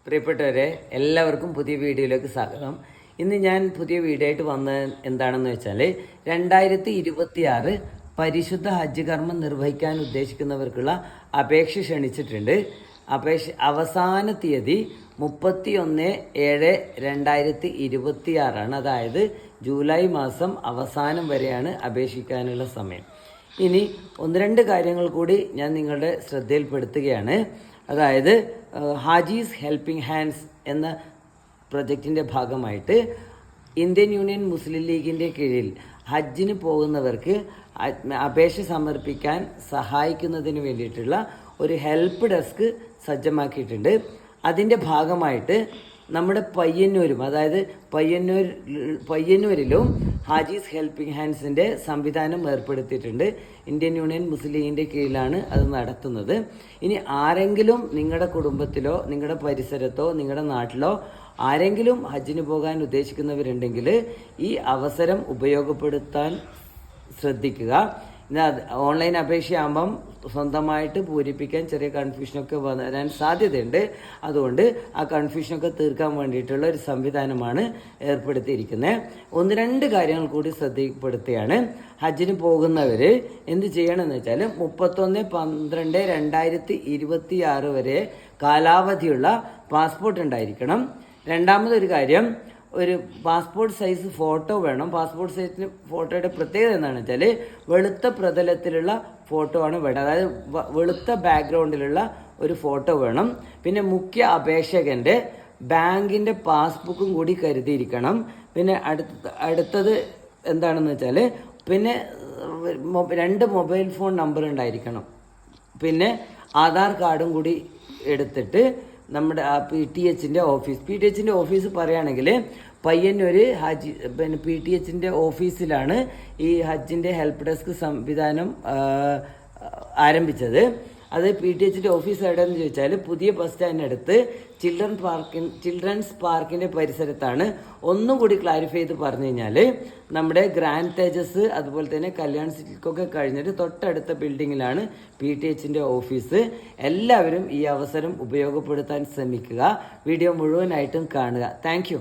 പ്രിയപ്പെട്ടവരെ, എല്ലാവർക്കും പുതിയ വീഡിയോയിലേക്ക് സ്വാഗതം. ഇന്ന് ഞാൻ പുതിയ വീഡിയോ ആയിട്ട് വന്നത് എന്താണെന്ന് വെച്ചാൽ 2026 പരിശുദ്ധ ഹജ്ജ് കർമ്മം നിർവഹിക്കാൻ ഉദ്ദേശിക്കുന്നവർക്കുള്ള അപേക്ഷ ക്ഷണിച്ചിട്ടുണ്ട്. അവസാന തീയതി 31/7/2026 അതായത് ജൂലൈ മാസം അവസാനം വരെയാണ് അപേക്ഷിക്കാനുള്ള സമയം. ഇനി ഒന്ന് രണ്ട് കാര്യങ്ങൾ കൂടി ഞാൻ നിങ്ങളുടെ ശ്രദ്ധയിൽപ്പെടുത്തുകയാണ്. അതായത് ഹാജീസ് ഹെൽപ്പിംഗ് ഹാൻഡ്സ് എന്ന പ്രൊജക്റ്റിൻ്റെ ഭാഗമായിട്ട് ഇന്ത്യൻ യൂണിയൻ മുസ്ലിം ലീഗിൻ്റെ കീഴിൽ ഹജ്ജിന് പോകുന്നവർക്ക് അപേക്ഷ സമർപ്പിക്കാൻ സഹായിക്കുന്നതിന് വേണ്ടിയിട്ടുള്ള ഒരു ഹെൽപ്പ് ഡെസ്ക് സജ്ജമാക്കിയിട്ടുണ്ട്. അതിൻ്റെ ഭാഗമായിട്ട് നമ്മുടെ പയ്യന്നൂരും, അതായത് പയ്യന്നൂരിലും ഹാജീസ് ഹെൽപ്പിംഗ് ഹാൻഡ്സിൻ്റെ സംവിധാനം ഏർപ്പെടുത്തിയിട്ടുണ്ട്. ഇന്ത്യൻ യൂണിയൻ മുസ്ലിം ലീഗിൻ്റെ കീഴിലാണ് അത് നടത്തുന്നത്. ഇനി ആരെങ്കിലും നിങ്ങളുടെ കുടുംബത്തിലോ നിങ്ങളുടെ പരിസരത്തോ നിങ്ങളുടെ നാട്ടിലോ ആരെങ്കിലും ഹജ്ജിന് പോകാൻ ഉദ്ദേശിക്കുന്നവരുണ്ടെങ്കിൽ ഈ അവസരം ഉപയോഗപ്പെടുത്താൻ ശ്രദ്ധിക്കുക. ഓൺലൈൻ അപേക്ഷയാകുമ്പം സ്വന്തമായിട്ട് പൂരിപ്പിക്കാൻ ചെറിയ കൺഫ്യൂഷനൊക്കെ വരാൻ സാധ്യതയുണ്ട്. അതുകൊണ്ട് ആ കൺഫ്യൂഷനൊക്കെ തീർക്കാൻ വേണ്ടിയിട്ടുള്ള ഒരു സംവിധാനമാണ് ഏർപ്പെടുത്തിയിരിക്കുന്നത്. ഒന്ന് രണ്ട് കാര്യങ്ങൾ കൂടി ശ്രദ്ധപ്പെടുത്തുകയാണ്. ഹജ്ജിന് പോകുന്നവർ എന്ത് ചെയ്യണമെന്ന് വെച്ചാൽ 31/12/2026 വരെ കാലാവധിയുള്ള പാസ്പോർട്ട് ഉണ്ടായിരിക്കണം. രണ്ടാമതൊരു കാര്യം, ഒരു പാസ്പോർട്ട് സൈസ് ഫോട്ടോ വേണം. പാസ്പോർട്ട് സൈസിന് ഫോട്ടോയുടെ പ്രത്യേകത എന്താണെന്ന് വെച്ചാൽ വെളുത്ത പ്രതലത്തിലുള്ള ഫോട്ടോ ആണ് വേണ്ടത്. അതായത് വെളുത്ത ബാക്ക്ഗ്രൗണ്ടിലുള്ള ഒരു ഫോട്ടോ വേണം. പിന്നെ മുഖ്യ അപേക്ഷകൻ്റെ ബാങ്കിൻ്റെ പാസ്ബുക്കും കൂടി കരുതിയിരിക്കണം. പിന്നെ അടുത്തത് എന്താണെന്ന് വെച്ചാൽ പിന്നെ 2 മൊബൈൽ ഫോൺ നമ്പർ ഉണ്ടായിരിക്കണം. പിന്നെ ആധാർ കാർഡും കൂടി എടുത്തിട്ട് നമ്മുടെ PTHൻ്റെ ഓഫീസ് പറയുകയാണെങ്കിൽ പയ്യന്നൂർ PTHൻ്റെ ഓഫീസിലാണ് ഈ ഹജ്ജിൻ്റെ ഹെൽപ്പ് ഡെസ്ക് സംവിധാനം ആരംഭിച്ചത്. അത് PTHൻ്റെ ഓഫീസ് എവിടെയെന്ന് ചോദിച്ചാൽ പുതിയ ബസ് സ്റ്റാൻഡിനടുത്ത് ചിൽഡ്രൻസ് പാർക്കിൻ്റെ പരിസരത്താണ്. ഒന്നും കൂടി ക്ലാരിഫൈ ചെയ്ത് പറഞ്ഞു കഴിഞ്ഞാൽ നമ്മുടെ ഗ്രാൻഡ് തേജസ് അതുപോലെ തന്നെ കല്യാൺ സിറ്റിക്കൊക്കെ കഴിഞ്ഞിട്ട് തൊട്ടടുത്ത ബിൽഡിങ്ങിലാണ് PTHൻ്റെ ഓഫീസ്. എല്ലാവരും ഈ അവസരം ഉപയോഗപ്പെടുത്താൻ ശ്രമിക്കുക. വീഡിയോ മുഴുവനായിട്ടും കാണുക. താങ്ക്